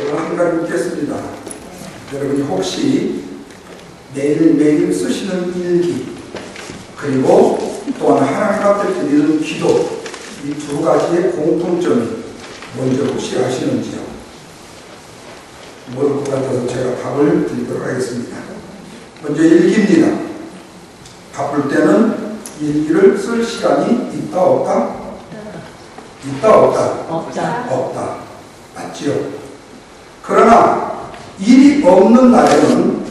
여러분 한 가지 묻겠습니다. 여러분이 혹시 매일매일 쓰시는 일기 그리고 또한 하나님 앞에 드리는 기도 이 두 가지의 공통점이 뭔지 혹시 아시는지요? 모를 것 같아서 제가 답을 드리도록 하겠습니다. 먼저 일기입니다. 바쁠 때는 일기를 쓸 시간이 있다 없다? 있다 없다? 없다. 맞지요? 그러나 일이 없는 날에는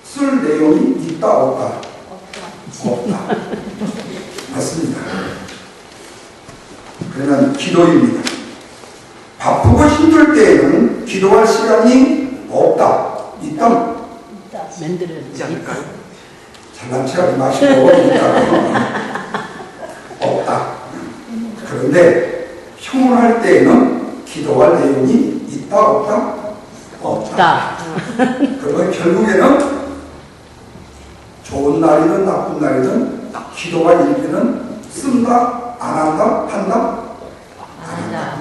쓸 내용이 있다 없다? 없다. 맞습니다. 그러면 기도입니다. 바쁘고 힘들 때에는 기도할 시간이 없다. 있다? 만들어야지 않을까요? 잘난 체하지 마시고 있다. 없다. 그런데 평온할 때에는 기도할 내용이 있다 없다? 없다. 그러면 결국에는 좋은 날이든 나쁜 날이든 기도와 일기는 쓴다? 안 한다? 한다? 안 한다.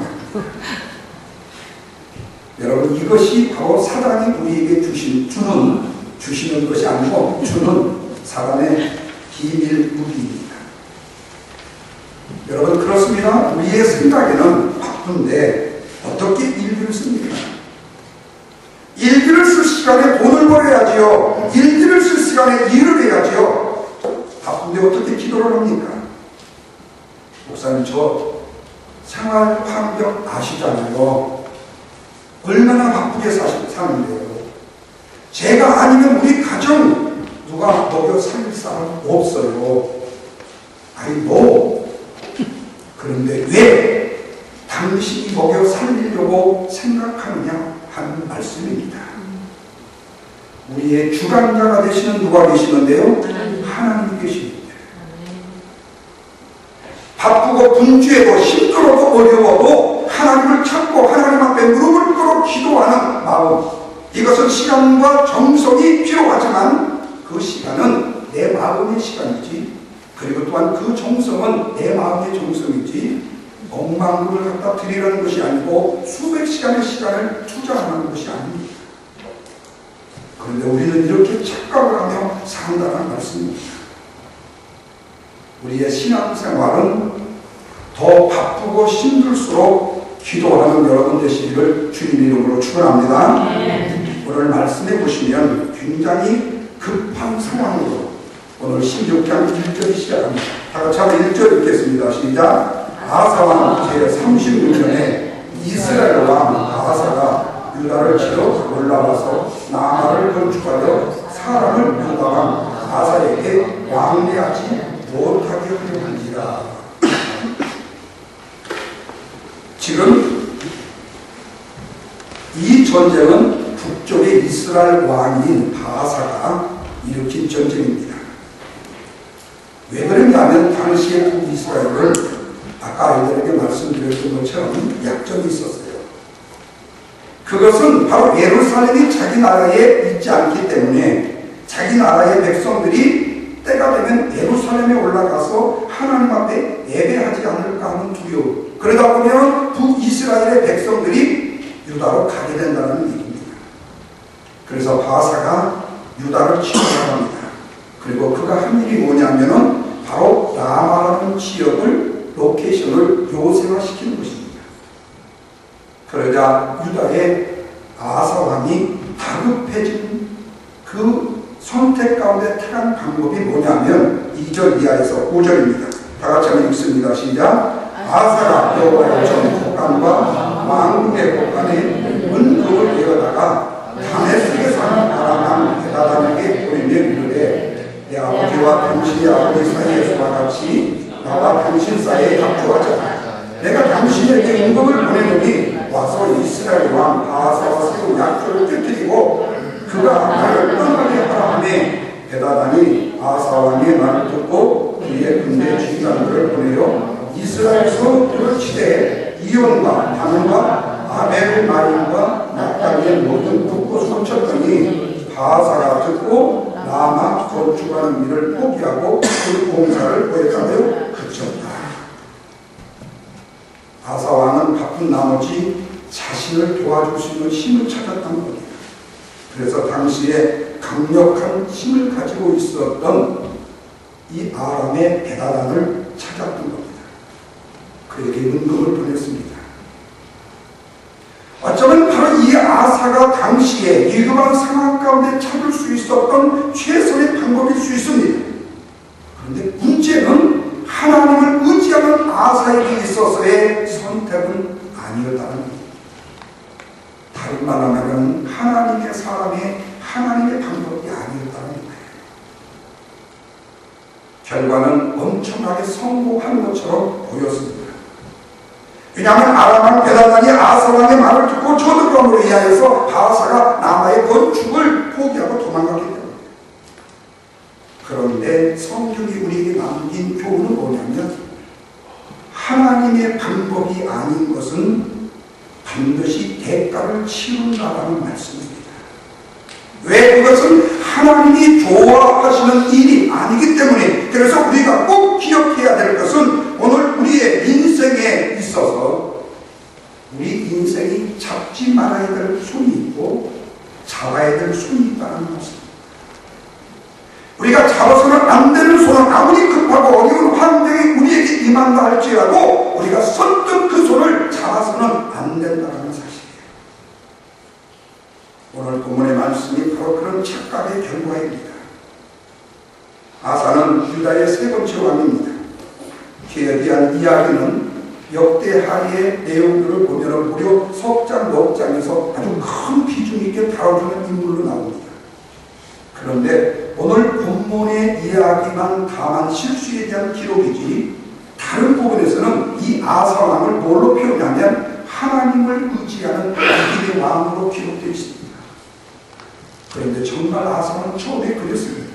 여러분 이것이 바로 사단이 우리에게 주시는 것이 아니고 주는 사단의 비밀 무기입니다. 여러분 그렇습니다. 우리의 생각에는 바쁜데 어떻게 일기를 씁니까? 일기를 쓸 시간에 돈을 벌어야지요. 일기를 쓸 시간에 일을 해야지요. 바쁜데 어떻게 기도를 합니까? 목사님 저 생활 환경 아시잖아요. 얼마나 바쁘게 사는데요. 제가 아니면 우리 가정 누가 먹여 살릴 사람 없어요. 아니 뭐 그런데 왜 당신이 먹여 살리려고 생각하느냐 하는 말씀입니다. 우리의 주관자가 되시는 누가 계시는데요? 하나님 계십니다. 바쁘고 분주해도 힘들어도 어려워도 하나님을 찾고 하나님 앞에 무릎을 꿇고 기도하는 마음, 이것은 시간과 정성이 필요하지만 그 시간은 내 마음의 시간이지, 그리고 또한 그 정성은 내 마음의 정성이지 억만금을 갖다 드리라는 것이 아니고 수백 시간의 시간을 투자하는 것이 아닙니다. 그런데 우리는 이렇게 착각을 하며 산다는 말씀입니다. 우리의 신앙생활은 더 바쁘고 힘들수록 기도하는 여러분 되시기를 주님 이름으로 축원합니다. 오늘 말씀해 보시면 굉장히 급한 상황으로 오늘 16장 1절이 시작합니다. 다 같이 한번 1절 읽겠습니다. 시작. 아사왕 제36년에 이스라엘 왕 아사가 유다를 치러 올라와서 나아를 건축하여 사람을 유다 왕 아사에게 왕래하지 못하게 하려 한지라. 지금 이 전쟁은 북쪽의 이스라엘 왕인 바사가 일으킨 전쟁입니다. 왜 그랬냐면 당시의 북이스라엘은 아까 아이들에게 말씀드렸던 것처럼 약점이 있었어요. 그것은 바로 예루살렘이 자기 나라에 있지 않기 때문에 자기 나라의 백성들이 때가 되면 예루살렘에 올라가서 하나님 앞에 예배하지 않을까 하는 두려움. 그러다 보면 북이스라엘의 백성들이 유다로 가게 된다는 얘기입니다. 그래서 바사가 유다를 침공합니다. 그리고 그가 한 일이 뭐냐면은 바로 라마라는 지역을 로케이션을 요새화시키는 것입니다. 그러자 유다의 아사 왕이 다급해진 그 선택 가운데 택한 방법이 뭐냐면 2절 이하에서 5절입니다. 다 같이 한번 읽습니다. 시작. 아사가 여호와의 전 곡간과 왕궁의 곡간에 은금을 내어다가 다메섹에 사는 아람 베다단에게 보내며 이르되 내 아버지와 당신의 아버지 사이에서와 같이 나와 당신 사이에 합주하자. 내가 당신에게 은금을 보내노니 와서 이스라엘 왕 아사와 세운 약조를 깨뜨리고 그가 나를 떠나게 하라 하매 베다단이 아사 왕의 말을 듣고 그의 군대 지휘관들을 보내려 이스라엘에서 그를 치되 이온과 다문과 아벨마임과 naphtali의 모든 북곳을 훔쳤더니 바사가 듣고 라마 건축하는 일을 포기하고 그 공사를 거기까지 그쳤다. 아사 왕은 바쁜 나머지 자신을 도와줄 수 있는 힘을 찾았던 겁니다. 그래서 당시에 강력한 힘을 가지고 있었던 이 아람의 베다단을 찾았던 겁니다. 그에게 은금을 보냈습니다. 어쩌면 바로 이 아사가 당시에 위급한 상황 가운데 찾을 수 있었던 최선의 방법일 수 있습니다. 그런데 문제는 하나님을 의지하는 아사에게 있어서의 선택은 아니었다는 겁니다. 다른 말로 하면 하나님의 사람의 하나님의 방법이 아니었다는 거예요. 결과는 엄청나게 성공한 것처럼 보였습니다. 왜냐하면 아람왕 베다단이 아사왕의 말을 듣고 저들감으로 인하여서 아사가 남아의 건축을 포기하고 도망가기 때문에. 그런데 성경이 우리에게 남긴 교훈은 뭐냐면 하나님의 방법이 아닌 것은 반드시 대가를 치른다라는 말씀입니다. 왜? 그것은 하나님이 좋아하시는 일이 아니기 때문에. 그래서 우리가 꼭 기억해야 될 것은 오늘 우리의 인생에 있어서 우리 인생이 잡지 말아야 될 손이 있고 잡아야 될 손이 있다는 것입니다. 우리가 잡아서는 안 되는 손은 아무리 급하고 어려운 환경이 우리에게 임한다 할지라도 우리가 선뜻 그 손을 잡아서는 안 된다는 사실이에요. 오늘 본문의 말씀이 바로 그런 착각의 결과입니다. 아사는 유다의 세 번째 왕입니다. 그에 대한 이야기는 역대하의 내용들을 보면 무려 석장, 넉장에서 아주 큰 비중 있게 다뤄주는 인물로 나옵니다. 그런데 오늘 본문의 이야기만 다만 실수에 대한 기록이지 다른 부분에서는 이 아사왕을 뭘로 표현하면 하나님을 의지하는 믿음의 왕으로 기록되어 있습니다. 그런데 정말 아사는 처음에 그랬습니다.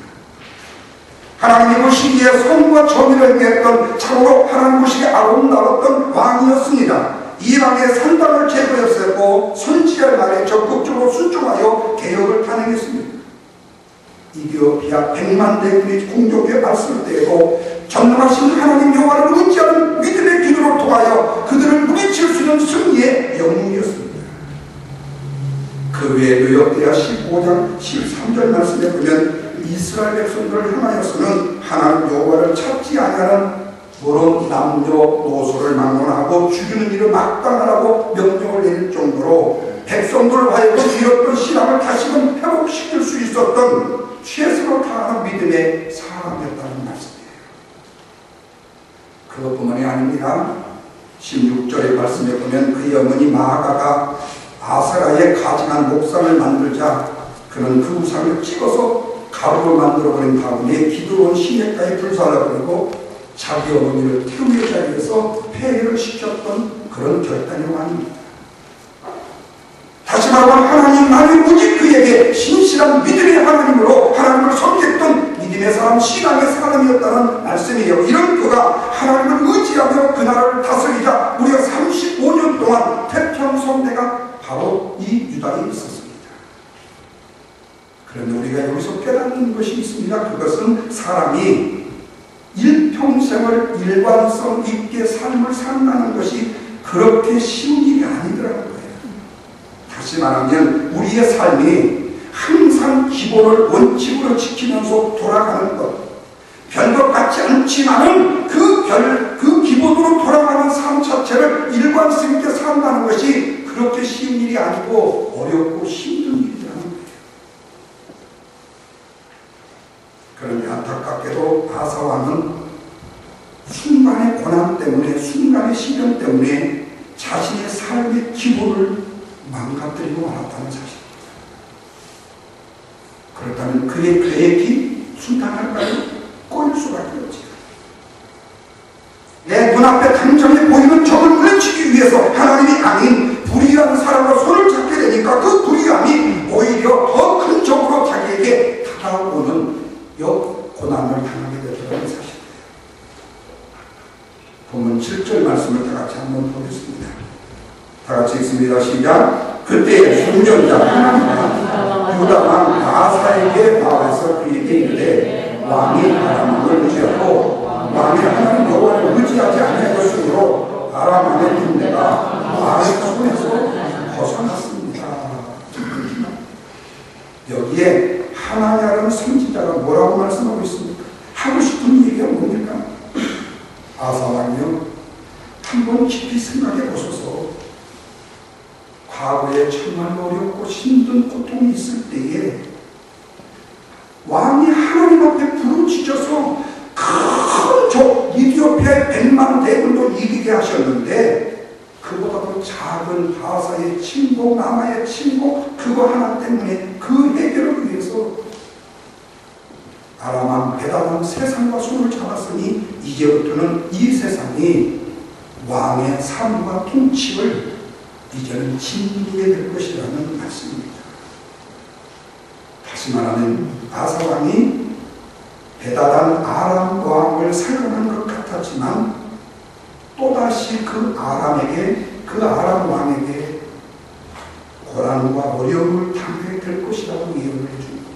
하나님이 보시기에 선과 정의를 행했던 참으로 하나님 보시기에 아름다웠던 왕이었습니다. 이 왕의 산당을 제거했었고 선지할 말에 적극적으로 순종하여 개혁을 단행했습니다. 이디오피아 100만 대군이 공격에 맞설 때에도 전능하신 하나님 여호와를 의지하는 믿음의 기도를 통하여 그들을 물리칠 수 있는 승리의 영웅이었습니다. 그 외에도 역대하 15장 13절 말씀에 보면 이스라엘 백성들을 향하여서는 하나님 여호와를 찾지 아니하는 모든 남녀 노소를 막론하고 죽이는 일을 마땅하라고 명령을 내릴 정도로 백성들을 하여금 잃었던 신앙을 다시금 회복시킬 수 있었던 최선을 다하는 믿음의 사람이었다는 말씀이에요. 그것뿐만이 아닙니다. 16절의 말씀에 보면 그의 어머니 마아가가 아사라의 가증한 목상을 만들자 그는 그 우상을 찍어서 가루로 만들어버린 다음에 기드론 시내가에 불살라 버리고 자기 어머니를 태우의 자리에서 폐해를 시켰던 그런 결단이 아닙니다. 다시 말하면 하나님만이 오직 그에게 신실한 믿음의 하나님으로 하나님을 섬겼던 믿음의 사람, 신앙의 사람이었다는 말씀이에요. 이런 그가 하나님을 의지하며 그 나라를 다스리자 무려 35년 동안 태평성대가 바로 이 유다에 있었습니다. 그런데 우리가 여기서 깨닫는 것이 있습니다. 그것은 사람이 일평생을 일관성 있게 삶을 산다는 것이 그렇게 쉬운 일이 아니더라는 거예요. 다시 말하면 우리의 삶이 항상 기본을 원칙으로 지키면서 돌아가는 것, 별것 같지 않지만은 그 기본으로 돌아가는 삶 자체를 일관성 있게 산다는 것이 그렇게 쉬운 일이 아니고 어렵고 힘든 일이라는 거예요. 그런데 안타깝게도 아사왕은 순간의 고난 때문에, 순간의 시련 때문에 자신의 삶의 기본을 망가뜨리고 말았다는 사실입니다. 그렇다면 그의 계획이 순탄할까요? 꼬일 수밖에 없지. 내 눈앞에 당장에 보이는 적을 물리치기 위해서 하나님이 아닌 불의한 사람과 손을 잡게 되니까 그 불의함이 오히려 더 큰 적으로 자기에게 다가오는 고난을 당하게 되더라는 사실입니다. 본문 7절 말씀을 다 같이 한번 보겠습니다. 다 같이 읽습니다. 시작. 그때 순전자 유다왕 아사에게 나와서 그에게 이르되 왕이 아람왕을 의지하고 왕이 하나님 여호와를 의지하지 아니하였으므로 아람 왕의 군대가 왕의 손에서 벗어났습니다. 여기에 하나냐라는 선지자가 뭐라고 말씀하고 있습니까? 하고 싶은 얘기가 뭡니까? 아사왕이요, 한번 깊이 생각해 보소서. 과거에 정말 어렵고 힘든 고통이 있을 때에 왕이 하나님 앞에 부르짖어서 큰 이디오피아의 100만 대군도 이기게 하셨는데, 그보다도 작은 바사의 침공, 남아의 침공, 그거 하나 때문에 그 해결을 위해서 아람왕 베다왕 세상과 손을 잡았으니 이제부터는 이 세상이 왕의 삶과 통치를 이제는 진리게 될 것이라는 말씀입니다. 다시 말하면 아사왕이 베다단 아람 왕을 살려는 것 같았지만 또다시 그 아람 왕에게 고난과 어려움을 당하게 될 것이라고 예언을 해줍니다.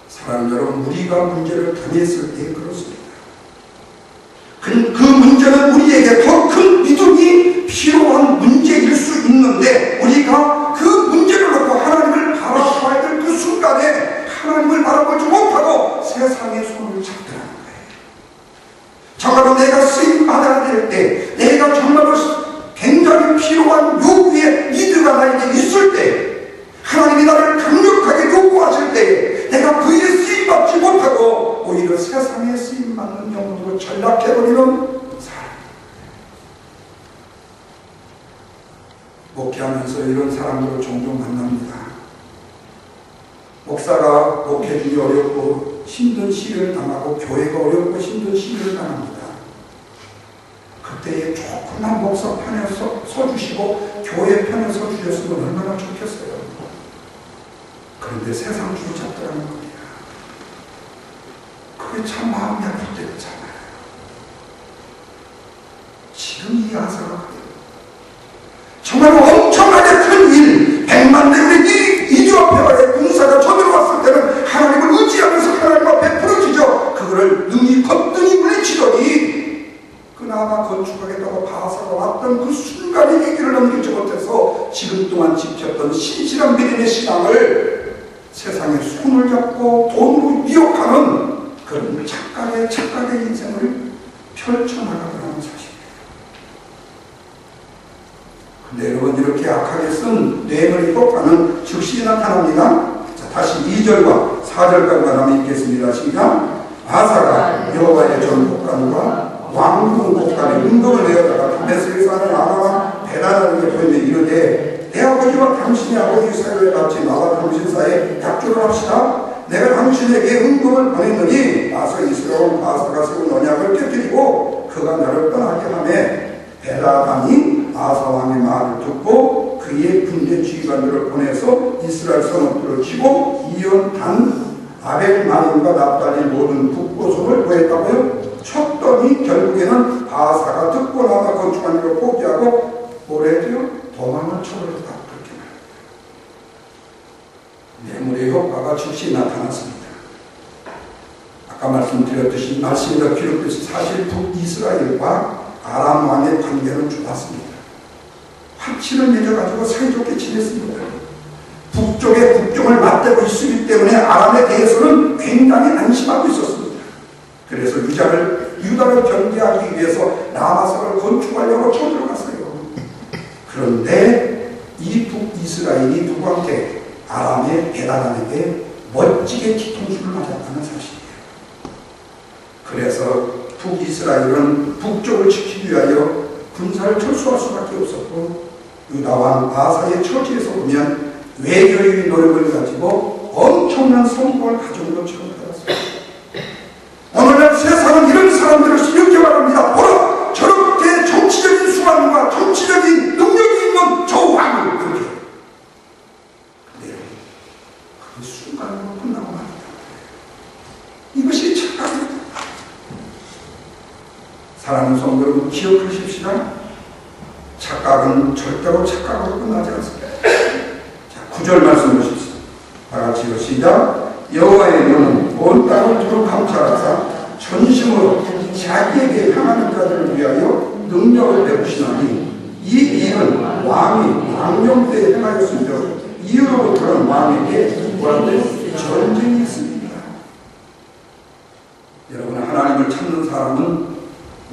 사랑하는 여러분, 우리가 문제를 당했을 때 그렇습니다. 그 문제는 우리에게 더 큰 믿음이 필요한 문제일 수 있는데, 우리가 그 문제를 놓고 하나님을 바라봐야 될 그 순간에 하나님을 바라보지 못하고 세상의 손을 잡더라는 거예요. 정말로 내가 쓰임받아야 될 때, 내가 정말로 굉장히 필요한 요구의 니드가 나에게 있을 때, 하나님이 나를 강력하게 요구하실 때 내가 그의 쓰임받지 못하고 오히려 세상에 쓰임받는 영혼으로 전락해버리는 사람. 목회하면서 이런 사람들을 종종 만납니다. 목사가 목회중이 어렵고 힘든 시련을 당하고 교회가 어렵고 힘든 시련을 당합니다. 그때에 조금만 목사 편에 서주시고 교회 편에 서주셨으면 얼마나 좋겠어요. 그런데 세상 줄 잡더라는 겁니다. 그게 참 마음이 아플 때였잖아요. 지금 이 아사가 정말 엄청나게 큰 일, 100만 대군의 이디오피아의 군사가 쳐들어왔을 때는 하나님을 의지하면서 하나님 앞에 부르짖어 그거를 능히 거뜬히 물리치더니, 그나마 건축하겠다고 바사가 왔던 그 순간의 위기를 넘기지 못해서 지금 동안 지켰던 신실한 믿음의 신앙을 세상에 손을 잡고 돈으로 미혹하는 그런 착각의 인생을 펼쳐나가더라는 사실이에요. 근데 여러분, 이렇게 악하게 쓴 뇌물이 폭파는 즉시 나타납니다. 자, 다시 2절과 4절까지 말하면 읽겠습니다. 시작. 아사가 여호와의 전복관과 왕궁 복관에 은금을 내어다가 다메섹에서 하는 아람왕 베다단에게 보이며 이르되, 내 아버지와 당신의 아버지 사이에 같이 나와 당신 사이에 약조를 합시다. 내가 당신에게 은금을 보냈느니 와서 이스라엘 아사가 세운 언약을 깨뜨리고 그가 나를 떠나게 하매, 베다단이 아사왕의 말을 듣고 그의 군대 지휘관들을 보내서 이스라엘 성읍들을 치고 이온, 단, 아벨마임과 납달리 모든 북고성을 구했다고요. 쳤더니 결국에는 바사가 듣고 나가 건축한 일을 포기하고 뭐래도요? 도망을 쳐버렸다. 그렇게 말합니다. 뇌물의 효과가 즉시 나타났습니다. 아까 말씀드렸듯이 말씀에도 기록돼서 사실 북이스라엘과 아람 왕의 관계는 좋았습니다. 화친을 맺어가지고 사이좋게 지냈습니다. 북쪽에 국경을 맞대고 있기 때문에 아람에 대해서는 굉장히 안심하고 있었습니다. 그래서 유다를 경계하기 위해서 라마삭을 건축하려고 쳐들어갔어요. 그런데 이 북이스라엘이 누구한테? 아람의 베다단에게 멋지게 뒤통수를 맞았다는 사실이에요. 그래서 북이스라엘은 북쪽을 지키기 위하여 군사를 철수할 수밖에 없었고, 유다왕 아사의 처지에서 보면 외교의 노력을 가지고 엄청난 성공을 가져온 것처럼 되었습니다. 오늘날 세상은 이런 사람들을 이렇게 말합니다. 바로 저렇게 정치적인 수완과 정치적인 능력이 있는 저 왕을 그렇게. 근데 그 순간으로 끝나고 말입니다. 이것이 착각입니다. 사랑하는 성도 여러분, 기억하십시다. 착각은 절대로 착각으로 끝나지 않습니다. 자, 9절 말씀 보십시오. 다같이 시작. 여호와의 눈은 온 땅을 두루 감찰하사 전심으로 자기에게 향하는 자들을 위하여 능력을 베푸시나니 이 일은 왕이 망령 때에 행하였으며 이후로부터는 왕에게 무한된 전쟁이 있습니다. 여러분, 하나님을 찾는 사람은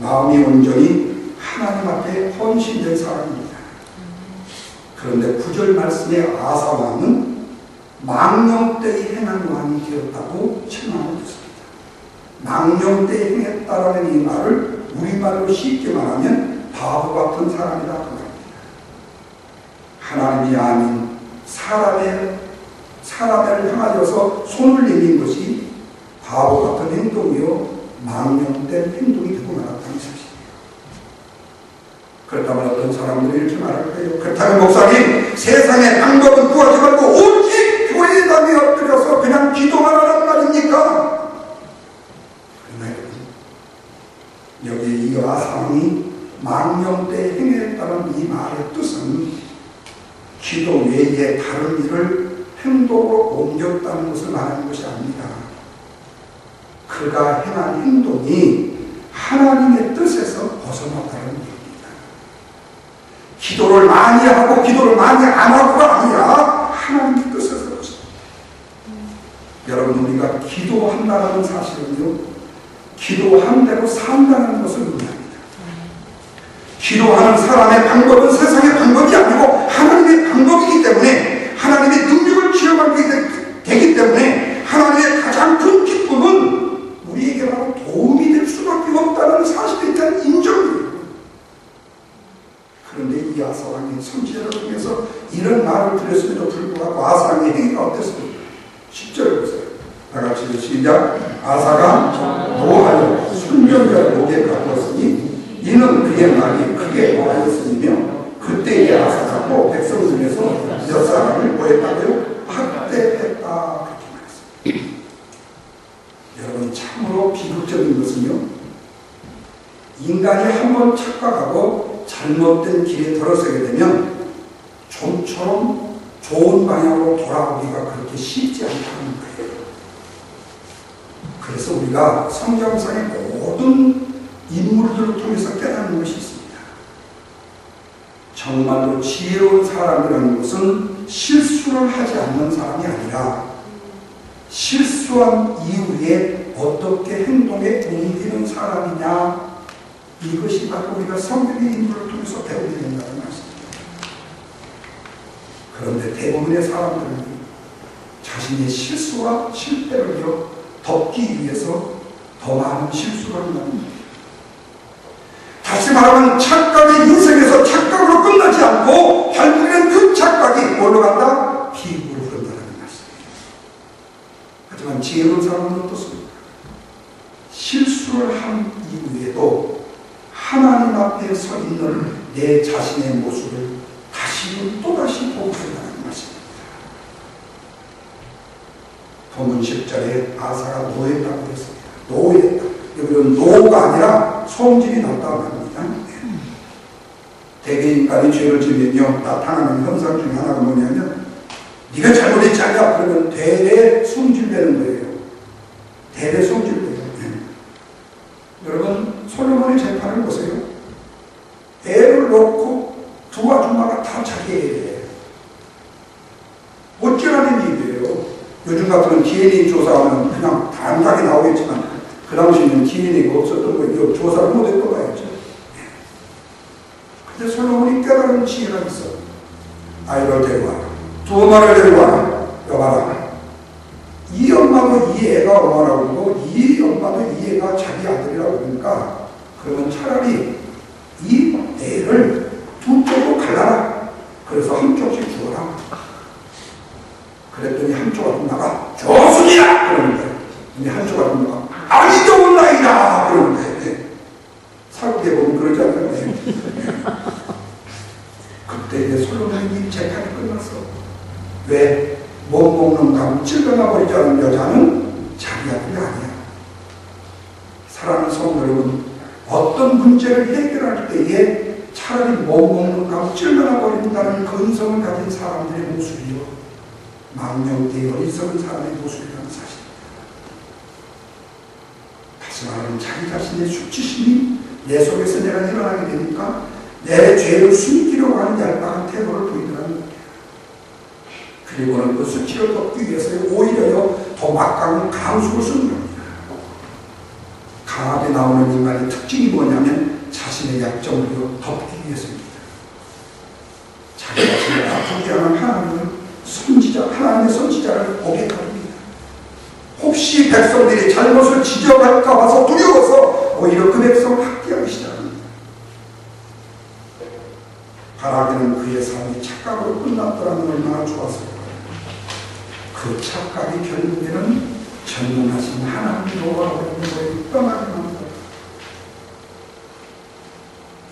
마음이 온전히 하나님 앞에 헌신된 사람입니다. 그런데 9절 말씀에 아사 왕은 망령 때에 행한 왕이 되었다고 책망을 했습니다. 망령 때에 행했다라는 이 말을 우리말로 쉽게 말하면 바보 같은 사람이다 그 말입니다. 하나님이 아닌 사람을 향하여서 손을 내민 것이 바보 같은 행동이요 망령된 행동이 되고 말았다는 사실이에요. 그렇다면 어떤 사람들이 이렇게 말할 거예요. 그렇다면 목사님, 세상의 방법은 구하지 말고 오직 교회에 담에 엎드려서 그냥 기도만 하라는 말입니까? 그러나 여러분, 여기 이 아상이 망령 때 행했다는 이 말의 뜻은 기도 외에 다른 일을 행동으로 옮겼다는 것을 말하는 것이 아닙니다. 그가 행한 행동이 하나님의 뜻에서 벗어났다는 얘기입니다. 기도를 많이 하고 기도를 많이 안 하고가 아니라 하나님의 뜻에서 벗어납니다. 여러분, 우리가 기도한다는 사실은요, 기도한 대로 산다는 것을 의미합니다. 기도하는 사람의 방법은 세상의 방법이 아니고 하나님의 방법이기 때문에, 하나님의 능력을 체험하게 되기 때문에 하나님의 가장 큰 기쁨은 우리에게 바로 도움이 될 수밖에 없다는 사실에 대한 인정이에요. 그런데 이 아사왕의 선지자를 통해서 이런 말을 들었음에도 불구하고 아사왕의 행위가 어땠습니까? 10절을 보세요. 다 같이 시작. 아사가 노하여 순전자를 목에 가두었으니 이는 그의 말이 크게 노하였으며 그때의 아사가 또 백성 중에서 몇 사람을 보였다고요? 학대했다, 그렇게 말했습니다. 여러분, 참으로 비극적인 것은요, 인간이 한번 착각하고 잘못된 길에 들어서게 되면 좀처럼 좋은 방향으로 돌아오기가 그렇게 쉽지 않다는 거예요. 그래서 우리가 성경상의 모든 인물들을 통해서 깨닫는 것이 있습니다. 정말로 지혜로운 사람이라는 것은 실수를 하지 않는 사람이 아니라 실수한 이후에 어떻게 행동에 옮기는 사람이냐, 이것이 바로 우리가 성경의 인물을 통해서 배우게 된다는 말씀입니다. 그런데 대부분의 사람들은 자신의 실수와 실패를 덮기 위해서 더 많은 실수를 한다는 거예요. 다시 말하면 착각의 인생에서 착각으로 끝나지 않고 결국에는 그 착각이 뭘로 간다? 비극으로 흐른다는 말씀이에요. 하지만 지혜로운 사람은 어떻습니까? 실수를 한 이후에도 하나님 앞에 서 있는 내 자신의 모습을 다시 또다시 보게 된다는 말씀입니다. 본문 10절에 아사가 노했다고 했습니다. 노했다. 여기는 노가 아니라 성질이 났다고 합니다. 대개 인간이 죄를 지으며 나타나는 현상 중에 하나가 뭐냐면, 네가 잘못했지 않냐? 그러면 대대 성질내는 거예요. 대대 성질내요. 여러분, 솔로몬의 재판을 보세요. 애를 놓고 두 아줌마가 다 자기 애예요. 어찌라는 일이에요. 요즘 같으면 DNA 조사하면 그냥 단단히 나오겠지만 그 당시에는 DNA가 없었던 거예요. 조사를 못했던 거였죠. 근데 솔로몬이 깨달은 지혜가 있어. 아이를 데려와라. 두 엄마를 데려와라. 여봐라. 이 엄마도 이 애가 엄마라고 그러고 이 엄마도 이 애가 자기 아들이라고 그러니까, 그러면 차라리 이 애를 두 쪽으로 갈라라. 그래서 한쪽씩 주어라. 그랬더니 한쪽 아줌마가 조순이야! 그러는 거예요. 근데 한쪽 아줌마가 아니 좋은 나이다! 그러는 거예요. 사극에 보면 그러지 않나요? 그때 이제 솔로몬이 재판이 끝났어. 왜? 못 먹는 감 찔러나 버리지 않은 여자는 자기 아들이 아니야. 사랑하는 성도 여러분, 어떤 문제를 해결할 때에 차라리 못 먹는 감 찔러나 버린다는 근성을 가진 사람들의 모습이요, 망령되이 어리석은 사람의 모습이라는 사실입니다. 다시 말하면 자기 자신의 수치심이 내 속에서 내가 일어나게 되니까 내 죄를 숨기려고 하는 얄팍한 태도를 보이더라는 거예요. 그리고는 그 수치를 덮기 위해서 오히려 더 막강한 강수를 쓰는 겁니다. 강압에 나오는 인간의 특징이 뭐냐면 자신의 약점을 덮기 위해서입니다. 자기 자신을 아프게 하는 하나님의 선지자를 고백합니다. 혹시 백성들이 잘못을 지적할까 봐서 두려워서 오히려 그 백성을 학대하기 시작합니다. 바라기는 그의 삶이 착각으로 끝났더라면 얼마나 좋았을까. 그 착각이 결국에는 전능하신 하나님이 노하고 있는 거에 떠나게 합니다.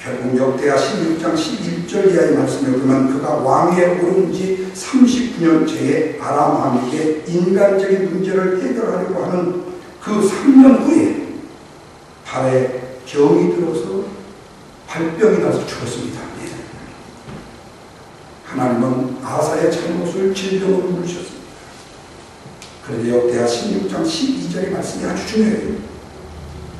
결국 역대하 16장 11절 이하의 말씀에 보면 그가 왕위에 오른 지 39년째에 아람 왕에게 인간적인 문제를 해결하려고 하는 그 3년 후에 발에 병이 들어서 발병이 나서 죽었습니다. 하나님은 아사의 잘못을 질병으로 물으셨습니다. 그런데 역대하 16장 12절의 말씀이 아주 중요해요.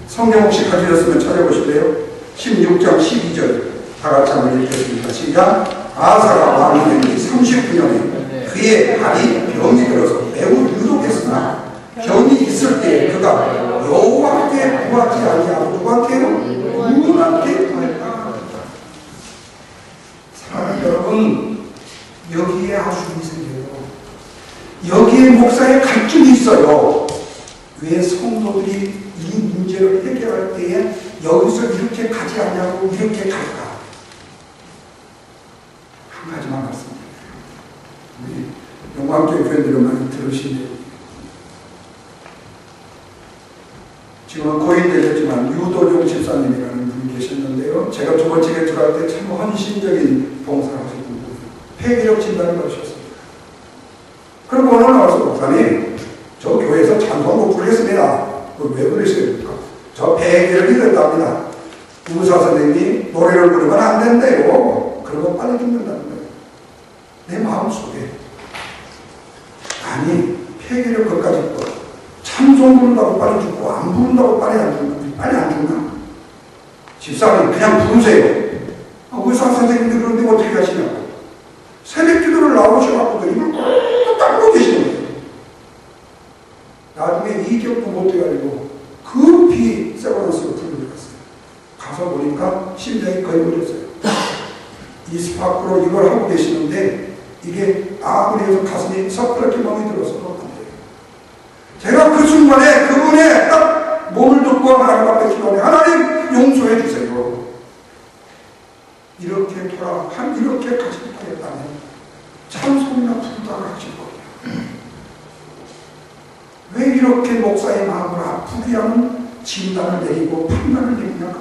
성경 혹시 가지셨으면 찾아보실래요? 16장 12절 다같이 한번 읽겠습니다. 시작. 아사가 왕이 된 지 39년에 그의 발이 병이 들어서 매우 유독했으나 병이 있을 때 그가 여호와께 구하지 아니하고 누구한테요? 누구한테 구했다. 사랑하는 여러분, 여기에 아쉬움이 생겨요. 여기에 목사의 갈증이 있어요. 왜 성도들이 이 문제를 해결할 때에 여기서 이렇게 가지 않냐고 이렇게 갈까? 한 가지만 말씀드려요. 우리 영광교회 교회들은 많이 들으시네요. 지금은 고인되셨지만 유도룡 집사님이라는 분이 계셨는데요. 제가 두 번째 개척할 때 참 헌신적인 봉사를 하셨던 분이에요. 폐기력 진단을 받으셨습니다. 그리고 오늘 나와서 목사님, 저 교회에서 찬송 못 부르겠습니다. 왜 그러십니까? 저 폐기를 잃었답니다. 의사 선생님이 노래를 부르면 안 된대요. 그러고 빨리 죽는다는 거예요. 내 마음속에. 아니, 폐기를 그까지 있고 찬송 부른다고 빨리 죽고 안 부른다고 빨리 안 죽나? 빨리 안 죽나? 집사님 그냥 부르세요. 의사 선생님들 그런데 어떻게 하시냐고. 새벽 기도를 나오셔갖고 이걸 꼭 닦고 계시는 거예요. 나중에 이격도 못해가지고 급히 세브란스로 불러들었어요. 가서 보니까 심장이 거의 멎었어요. 이 스파크로 이걸 하고 계시는데 이게 아무리 해서 가슴이 섣부렇게 멍이 들어서 안 돼요. 제가 그 순간에 그분의 딱 몸을 듣고 하나님 앞에 기도하니 하나님 용서해 주세요. 이렇게 이렇게 가지고 가겠다면 찬송이나 부르다가 가지고 왜 이렇게 목사의 마음을 아프게 하는 진단을 내리고 판단을 내리냐?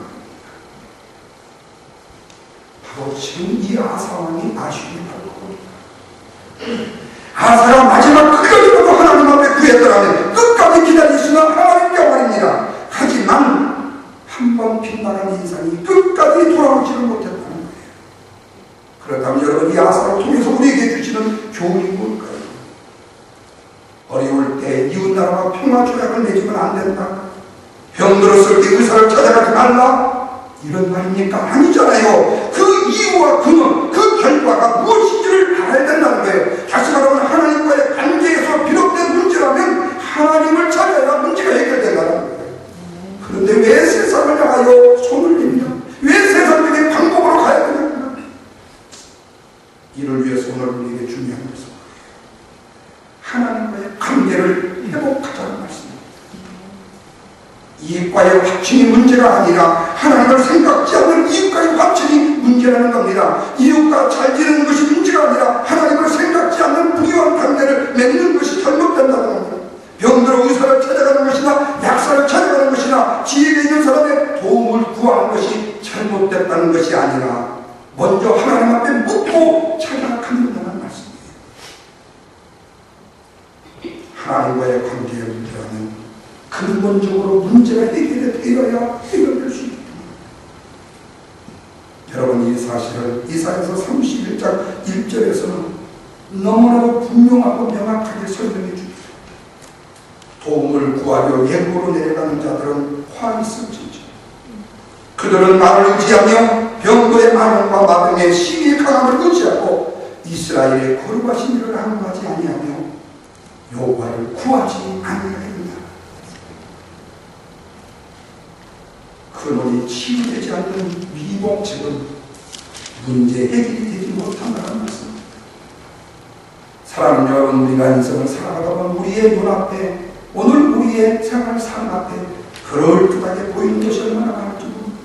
바로 지금 이 아사왕이 아쉬움이 바로 그겁니다. 아사가 마지막 끝까지도 하나님 앞에 구했더라면 끝까지 기다릴 수는 하나님께 말입니다. 하지만 한 번 빗나간 인상이 끝까지 돌아오지를 못했다는 거예요. 그렇다면 여러분, 이 아사를 통해서 우리에게 주시는 교훈이 뭘까요? 어려울 때 이웃나라와 평화 조약을 맺으면 안 된다. 병들었을 때 의사를 찾아가지 말라. 이런 말입니까? 아니잖아요. 그 이유와 근원, 그 결과가 무엇인지를 알아야 된다는 거예요. 다시 말하면 하나님과의 관계에서 비롯된 문제라면 하나님을 찾아야 문제가 해결된다는 거예요. 그런데 왜 세상을 향하여 손을 냅니까? 왜 세상적인 방법으로 가야 되냐? 이를 위해서 오늘 우리에게 중요한 것은 하나님과의 관계를 회복하자는 말씀입니다. 이익과의 확증이 문제가 아니라 하나님을 생각지 않는 이익과의 확증이 문제라는 겁니다. 이웃과 잘 지내는 것이 문제가 아니라 하나님을 생각지 않는 부유한 관계를 맺는 것이 잘못된다는 겁니다. 병들어 의사를 찾아가는 것이나 약사를 찾아가는 것이나 지혜가 있는 사람의 도움을 구하는 것이 잘못됐다는 것이 아니라 먼저 하나님 앞에 묻고 찾아간다는 말씀입니다. 하나님과의 관계의 문제라면 근본적으로 문제가 해결되어야 해결될 수 있습니다. 여러분, 이 사실을 이사야서 31장 1절에서는 너무나도 분명하고 명확하게 설명해 줍니다. 도움을 구하려 예고로 내려가는 자들은 화 있을진지 그들은 나를 의지하며 병거의 만원과 마병의 심히 강함을 의지하고 이스라엘의 거룩하신 일을 항거하지 아니하며 여호와를 구하지 아니하였느냐. 근원이 치유되지 않는 미복책은 문제 해결이 되지 못한다는 말씀입니다. 사랑하는 여러분, 우리가 인생을 살아가다 보면 우리의 눈앞에, 오늘 우리의 생활 삶 앞에 그럴듯하게 보이는 것이 얼마나 많을지 모릅니다.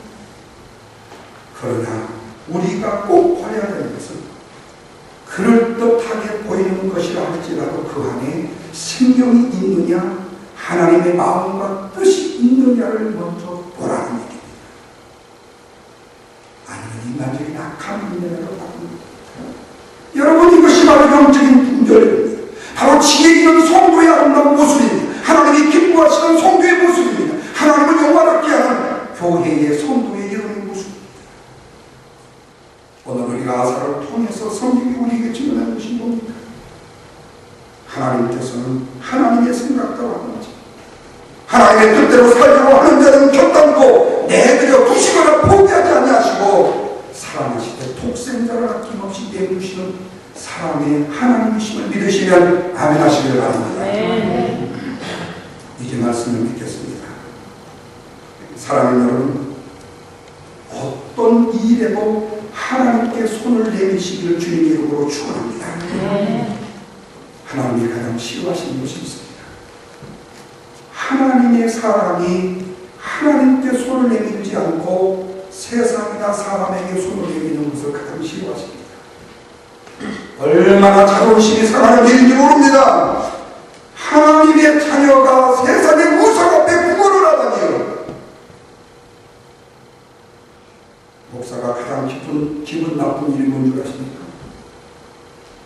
그러나 우리가 꼭 봐야 되는 것은 그럴듯하게 보이는 것이라 할지라도 그 안에 생명이 있느냐, 하나님의 마음과 뜻이 있느냐를 먼저 보라는 얘기입니다. 아니면 인간적인 악함이 있느냐를 보랍니다. 여러분, 이것이 바로 영적인 분별입니다. 바로 지혜 있는 성도의 아름다운 모습입니다. 하나님이 기뻐하시는 성도의 모습입니다. 하나님을 영화롭게 하는 교회의 성도의 이런 모습입니다. 오늘 우리가 아사를 통해서 성경이 우리에게 증언하는 것이 뭡니까? 하나님께서는 하나님의 생각대로 하는 거죠. 하나님의 뜻대로 살려고 하는 자는 결단코 내버려 두시거나 포기하지 아니하시고 사랑하시되 독생자를 아낌없이 내두시는 사랑의 하나님이심을 믿으시면 아멘 하시기를 바랍니다. 네. 이제 말씀을 믿겠습니다. 사랑하는 여러분, 어떤 일에도 하나님께 손을 내미시기를 주님의 이름으로 축원합니다. 하나님이 가장 싫어하시는 것이 있습니다. 하나님의 사람이 하나님께 손을 내밀지 않고 세상이나 사람에게 손을 내미는 것을 가장 싫어하십니다. 얼마나 자존심이 상하는 일인지 모릅니다. 하나님의 자녀가 세상의 우상 앞에 구걸을 하다니요. 목사가 가장 기분 나쁜 일이 뭔 줄 아십니까?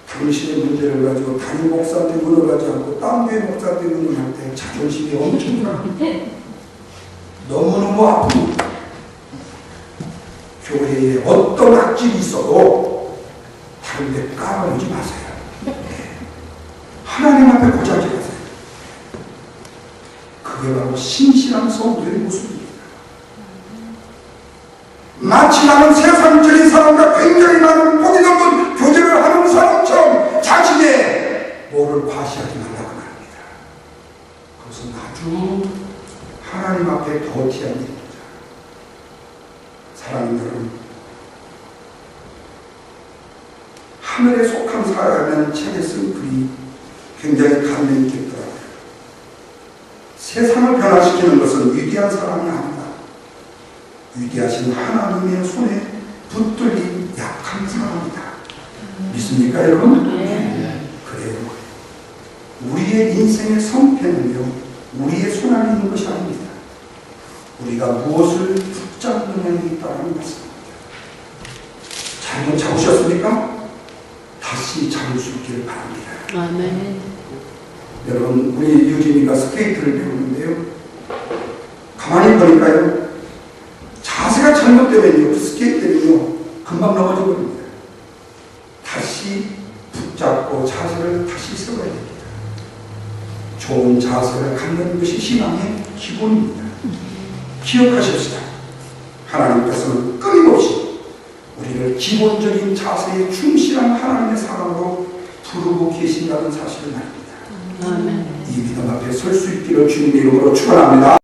당신의 문제를 가지고 담임 목사한테 물어가지 않고 딴 교회 목사한테 물어갈 때 자존심이 엄청 상합니다. 너무너무 아픕니다. 교회에 어떤 악질이 있어도 다른 데 까버리지 마세요. 하나님 앞에 고자지 마세요. 그게 바로 신실한 성도의 모습입니다. 마치 나는 세상적인 사람과 굉장히 많은 복이 넘은 교제를 하는 사람처럼 자신의 뭐를 과시하지 말라고 말합니다. 그것은 아주 하나님 앞에 더티한 일입니다. 사랑하는 여러분, 하늘에 속한 사람이라는 책에 쓴 글이 굉장히 감명 깊더라고요. 세상을 변화시키는 것은 위대한 사람이 아니다. 위대하신 하나님의 손에 붙들린 약한 사람이다. 믿습니까, 여러분? 그래요. 우리의 인생의 성패는요, 우리의 손 안에 있는 것이 아닙니다. 우리가 무엇을 붙잡느냐에 있다는 것입니다. 잘못 잡으셨습니까? 다시 잡을 수 있기를 바랍니다. 아멘. 여러분, 우리 유진이가 스케이트를 배우는데요, 가만히 보니까요, 자세가 잘못되면요, 스케이트는요, 금방 넘어져 버립니다. 다시 붙잡고 자세를 다시 세워야 됩니다. 좋은 자세를 갖는 것이 신앙의 기본입니다. 기억하십시다. 하나님께서는 끊임없이 우리를 기본적인 자세에 충실한 하나님의 사랑으로 부르고 계신다는 사실을 말입니다. 아멘. 이 믿음 앞에 설 수 있기를 주님의 이름으로 축원합니다.